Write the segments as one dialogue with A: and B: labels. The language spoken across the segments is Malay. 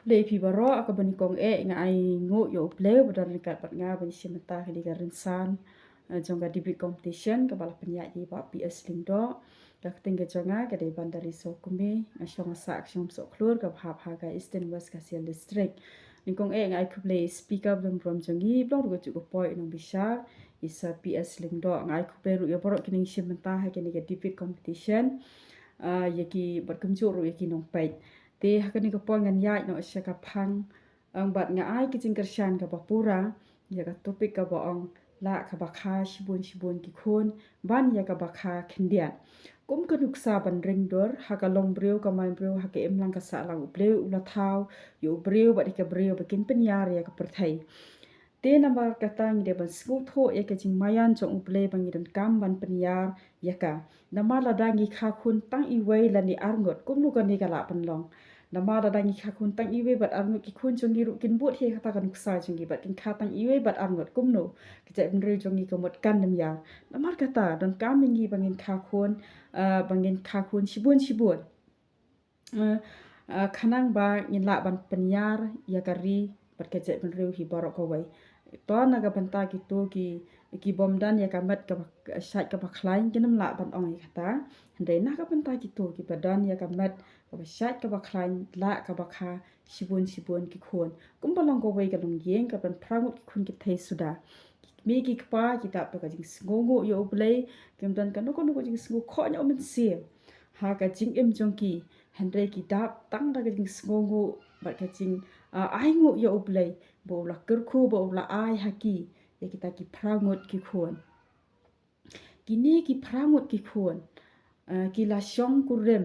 A: le pi baro ka bani kong ngai ngo yo play badan kat bat nga bani simenta kali ka rinsan jong ka debate competition ka bala penyak di ba PS lindo ka tingga jonga ka de bandari so kumi ngasong sa action so klur ka phap ha ka Eastern West ka Sial district ni kong ngai ku play speaker blom from jongi blong go chu ko poi nong bisa isa PS lindo ngai ku peru yo baro kini simenta ha kini ka debate competition yaki berkemjuru yaki nong pait te hakani ka pongan yai no asya ka phang ang bat nga ai ki jingkershan ka bapura ya ka topik ka baong la ka bakha shibun ki khun ban ya ka bakha khyndiat kum ka nuksa ban ring dor haka long breu ka mai breu haka emlang ka sa lang breu ula thau yo breu ba ka breu bakin penyar ya ka perthai te nambar katang de ban sku tho ya ka jing mayan chong uple bangi dan kam ban penyar ya ka namar ladangi kha khun tang i wei lani arngut kum nu ka ni ka la pan long namar ladangi kha khun tang i wei bat arngut ki khun chong ru kin but he kata kan ksa chong bat kin kha tang i wei bat arngut kum nu ki ja ben re chong ko mot kan nam ya namar kata dan kam ngi bangin kha khun shibun khanang ba ngin la ban penyar ya kari bat ka ja ben re hi barok ko wei to naga banta kito ki bom dan ya kamat ka sat ka bakhlain kinam la ban ong kata ndai na ka banta kito ki badan ya kamat ka sat ka bakhlain la ka bakha shibun ki khun kum balong ko wei ka long yeng ka ban prangut ki khun ki thai suda mi ki kpa ki tap ka jing sngongo yo blai kim dan ka no ko jing sngo kho nya omen se ha ka jing em jong ki handai ki dap tang da ka jing sngongo ba ka jing ai ngu yo blai bo la kerku bo la ai haki ya kita ki prangut ki khun kini ki prangut ki khun ki la shong kurem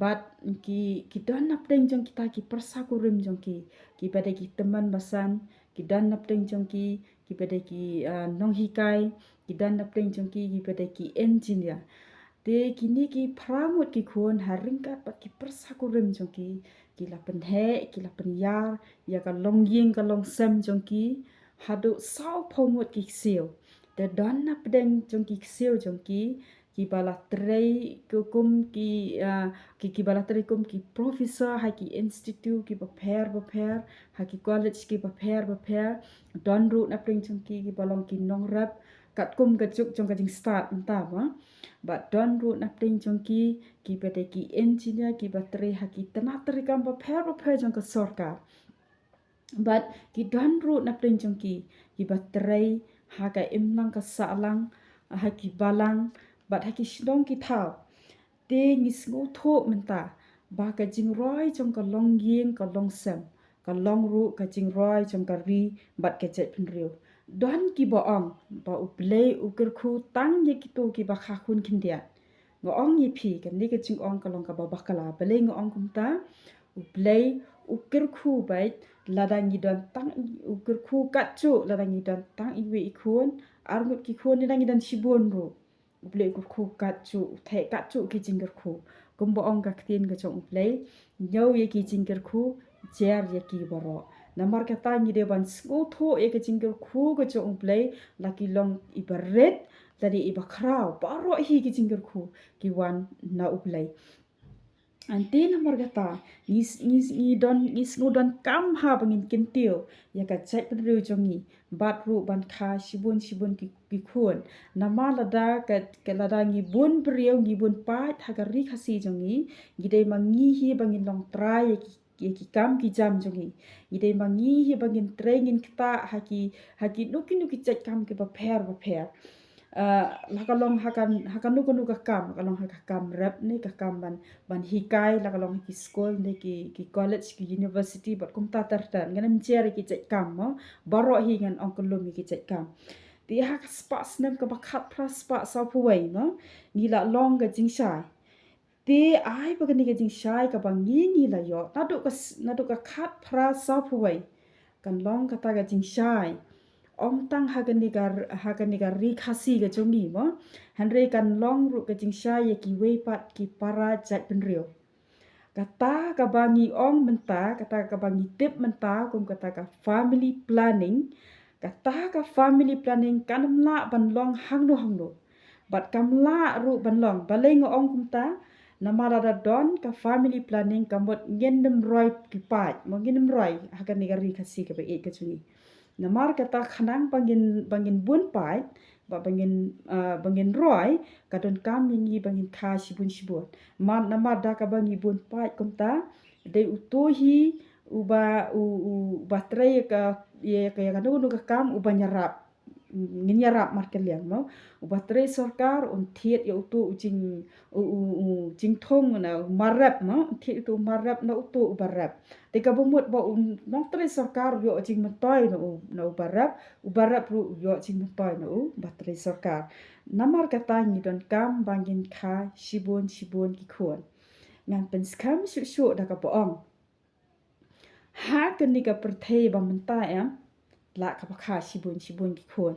A: bat ki don nap deng jong kita ki persa kurem jong ki pada ki teman basan ki dan nap deng jong ki pada ki nong hikai ki dan nap deng jong ki pada ki engineer te kini ki prangut ki khun haringkat pat ki persa kurem jong ki la penhe ki la penyar ya ka long ying ka long sem jong ki haduh sau phomut ki siu te don nap deng jong ki siu jong ki bala trei kum ki bala trei kum ki professor ha ki institute ki baper ha ki college ki baper don ru nap deng jong ki balong ki nong rap kat kum ka juk jong ka jing start enta ba but don ru nap deng jong ki pete ki engineer ki bateri ha ki tanah teri kam baper jong ka sorkar but ki don ru nap deng jong ki bateri ha ka imlang ka salang ha ki balang but ha ki shdong ki thau te ngis ngo tho menta ba ka jing roi jong ka long yeng ka long sem ka long ru ka jing roi jong ka ri bat ka jet pin riu don ki boong ba uplay ukir khu tang ye kito ki ba kha khun khyndiat ngo ong ye phi kan ni ka jing ong ka long ka ba bakala bele ngo ong kumta uplay ukir khu bai ladang ni don tang ukir khu kat chu ladang ni don tang i we khun arngut ki khun ni dang dan shibun ru uplay ukir khu kat chu the kat chu ki jing ger khu kum bo ong ka tin ka chong uplay nyau ye ki jing ger khu jer ye ki baro namar kata ni de ban sku tho e ka jingkel khu ka chong play laki long ibaret tadi ibakrau baro hi ki jingkel khu ki wan na uplay ante namar kata ngis ngodon kam ha bangin kintio ya ka chai pedru jongi bat ru ban kha shibun ki khun nama lada ka lada ngi bun brieu ngi bun pat ha ka ri khasi jongi gidai mangi hi bangin long try ki kam ki jam jongi idai mangi hi bangin training kita haki nuki cek kam ki baper lakalong hakan nuku ka kam lakalong haka kam rap ni ka kam ban hikai lakalong ki school ni ki college ki university bat kum ta tartan nganam cher ki cek kam mo baro hi ngan ongkolum ki cek kam ti hak spa snap ka bakhat pras spa sa puwai no ngila long ka jingsai te ai pa kani ka jing shai ka bangi la yo nadu ka khat phra sa phuwai kan long ka ta ka jing shai om tang hagani ka ri khasi ka jongi mo hanre kan long ru ka jing shai ye ki wei pat ki para jat pen rio kata ka bangi ong menta kata ka bangi tip menta kum kata ka family planning kanam la ban long hangno bat kamla ru ban long baleng ong kumta Nama ada don ka family planning kamot ngendem roy kipat, mo ngendem roy haka negari kasi ka baik ka cungi. Namar kata khanang bangin bun pai, ba bangin roy kadon kam mingi bangin kha shibun. Namar da ka bangi bun pai kumta de utohi uba tray ka ye ka kanu ka kam uba nyarap nyarap markeliang mo uba tray sarkar thiet ya utu jing thong na marap mo thiet utu marap na utu ubarap te ka bumut ba nong tray sarkar yo jing matoy na ubarap ru yo jing matoy na ba tray sarkar namar kata ni don kam bangin kha shibun ki khun ngan pen skam shu da ka poong ha keni ka perthei ba Mynta la ka pakha shibun ki khun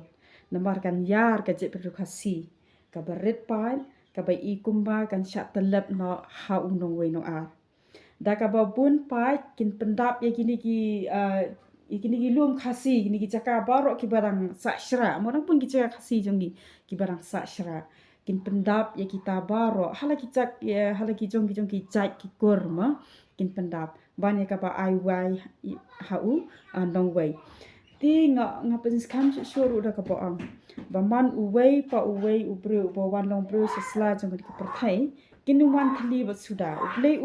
A: namar kan yar ka je pedukasi ka baret pai ka bai I kumba kan syak telep no ha unong we no ar da ka ba bun pai kin pendap ya kini ki lum khasi kini ki caka barok ki barang sak syra morang pun ki caka khasi jongi ki barang sak syra kin pendap ya kita barok hala ki cak ya hala ki jong ki cak ki kurma kin pendap ban ya ka ba ai wai hau nong wei ti nga pen skam suru da ka poang ba man uwei pa uwei ubru ba wan long bru sesla jong ki perthai kinu wan thli ba suda ublei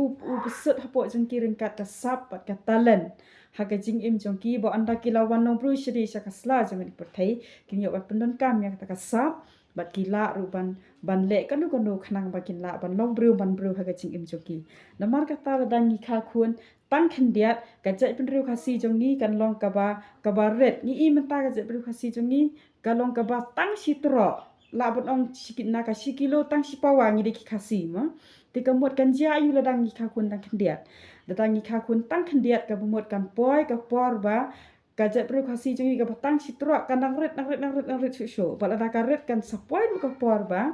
A: besut hapo jong ki ringkat ka sap pat ka talent haka jing im jong ki ba anda ki lawan long bru shri sakasla jong ki perthai kin yo ba pendon kam yang ta ka sap bat kila ru ban le kanu khanang ba kin la ban long bru haka jing im jong ki namar kata dan ni kha khun tang khyndiat ka jai penriu khasi jong ni kan long kaba red ni I Mynta ka jai penriu khasi jong ni ka long kaba tang sitro la bon ong sikit na ka sikilo tang sipawa ni de ki khasi ma ti ka mot kan ja yu la dang ni kha khun tang khyndiat datang ni kha khun tang khyndiat ka mot kan poi ka por ba ka jai penriu khasi jong ni ka tang sitro kan nang red shu bala da ka red kan sapoi ka por ba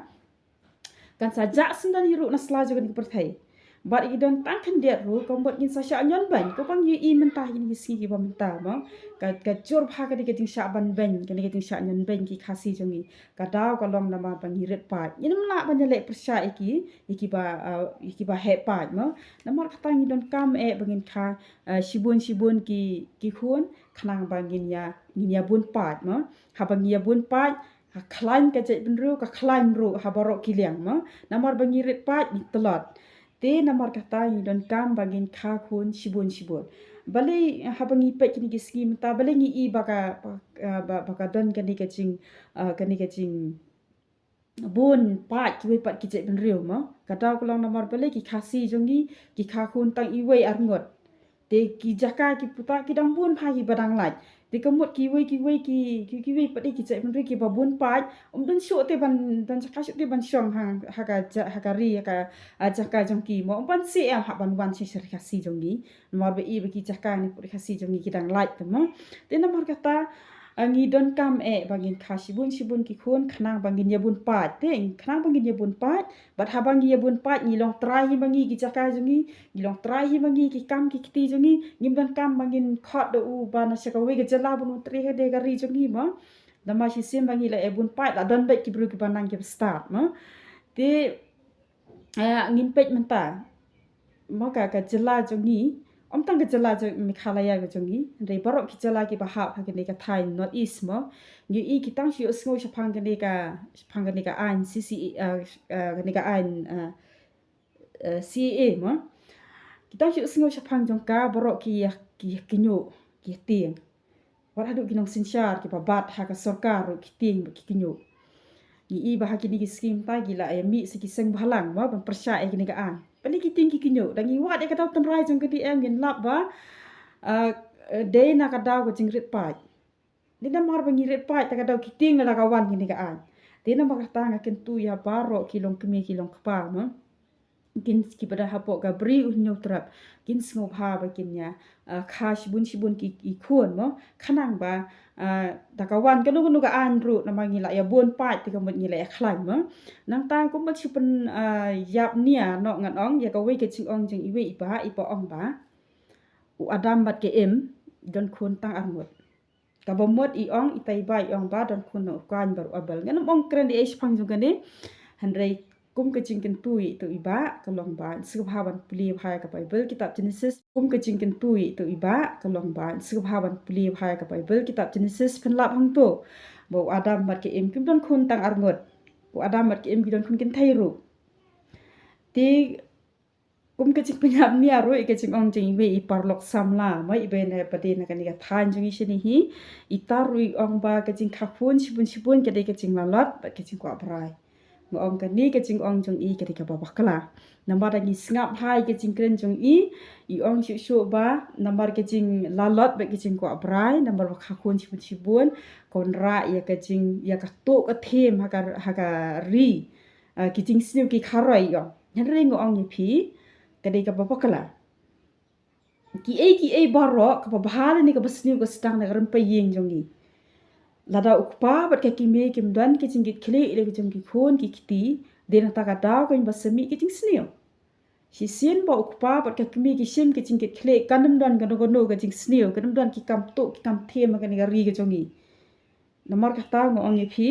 A: kan sajak sendan hiru na sla jong ni perthai bat I don tang khyndiat ru kombot ngin sa sya nyon ban ko pang I Mynta ni si ki ba Mynta ma ka jor pha ka diketing sya ban ban ka diketing sya nyon ban ki khasi jongi ka daw ka long nama bang hiret pa yin la ban le persya iki ba he pa ma namar kata ni don kam bangin kha shibun ki khun khanang bangin ya bun pa ma ha bang ya bun pa ha klain ka jai benru ka klain ru ha barok kiliang ma namar bang hiret pa ni telot te namar kata ni don kam bagin kha khun shibun balai habangi pet kini giski Mynta balai ni I baka don kani kacing bun pat ki pat ki cek benriu ma kata kulong namar balai ki khasi jongi ki kha khun tang iwei arngut te ki jaka ki puta ki dang bun pha ki badang laj te kemut ki wei pati ki cek benriu ki babun pat don syuk te ban jaka syuk te ban syong haka ri haka jaka jongki mo ban si hak ban wan si khasi jongi nomor be I bagi jaka ni put khasi jongi ki dang laj te ma te nomor kata ngi don kam bangin kha shibun ki khun khanang bangin ya bun pat te khanang bangin ya bun pat bat habang ya bun pat ni long trai hi bangi ki jaka jongi ni long trai hi bangi ki kam ki kiti jongi ngim don kam bangin khot do u bana sakawe ke jala bun tri he de gari jongi ma dama si sim bangi la bun pat la don bet ki bru ki banang ki start ma te ngin pet Mynta maka ka jala jongi om tang ka jala jong mikhalaya ka jongi re barok ki jala ki bahap ha ke ka thai north east mo ngi I ki tang shi sngo phang ke ka an cc ke ka an ca mo ki tang shi sngo phang jong ka barok ki kinyo ki tiang war haduh kinong sinsyar ki babat ha ka sarkar ki tiang ki kinyo I bah ki ni skim ta gila mi si ki seng balang ma ban persya ki ni ka an pani ki ting ki kinyo dang I wat ka taw tan rai jong ka di ngin lap ba de na ka daw ko jingrit pa ni na mar bang rit pa ta ka daw ki ting la ka wan ki ni ka an de na ma ka ta nga ken tu ya baro kilong kemi kilong kapa ma kin ki pada hapo ka bri unyo trap kin sngo ha ba kin ya kha shibun ki khun mo khanang ba dakawan kanu ka an ru na mangi la ya bon pa ti ka mot ni la ya khlan mo nang tang ko mat sipen yap nia no ngan ong ya ka we ke ching ong jing iwe ipa ong ba u adam bat ke don khun tang arngut ka bomot I itai bai ong ba don khun no kwan baru abal ngan ong kren di phang jung kane handrai kecing kentui tu iba kalong ba sughaban puli bhai ka Bible kitab Genesis kecing kentui tu iba kalong ba sughaban puli bhai ka Bible kitab Genesis penlap hang tu bo Adam mat ke im kim don khun tang arngut bo Adam mat ke im don khun kin thairu ti kecing pyniap ni aru kecing ong jing ibe iparlok samla mai ibe na pati na kaniga than jing isini hi itarui ong ba kecing khun shibun kecing lalot ba kecing kwa brai ngong kan ni kecing ong jong i ketika babak kala nambar lagi Sngap hai kecing kren jong i ong shu ba nambar kecing lalot ba kecing kwa brai nambar ba khun shibun konra ya kecing ya ka to ka them haka ri kecing sniu ki kharoi yo nyanre ngong ni phi ketika babak kala ki ai barok ka bahal ni ka basniu ka sdang na ram pa yeng jong i lada ukpa bat ka kimi kim dan kecing kit khle ile kecing ki khun ki kiti den ta ka daw kan basami kecing snio si sin ba ukpa bat ka kimi ki shim kecing kit khle kanam dan kan gono kecing snio kanam dan ki kam to ki kam them ka ni ri kecing i namar ka ta ngong i phi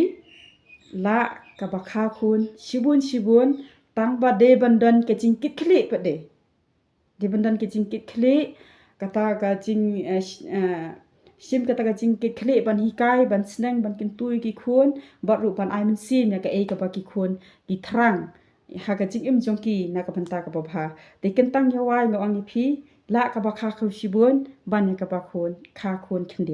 A: la ka ba kha khun shibun tang ba de bandan kecing kit khle pa de bandan kecing kit khle kata ka jing shim kata ka jing ke khle ban hikai ban sdang ban kintui ki khun baru ban ai men sim ya ka e ka ba ki khun ki thrang haka jing im jong ki na ka banta ka bha de kentang ya wai no ang phi la ka ba kha khu shibun ban ka ba khun khyndiat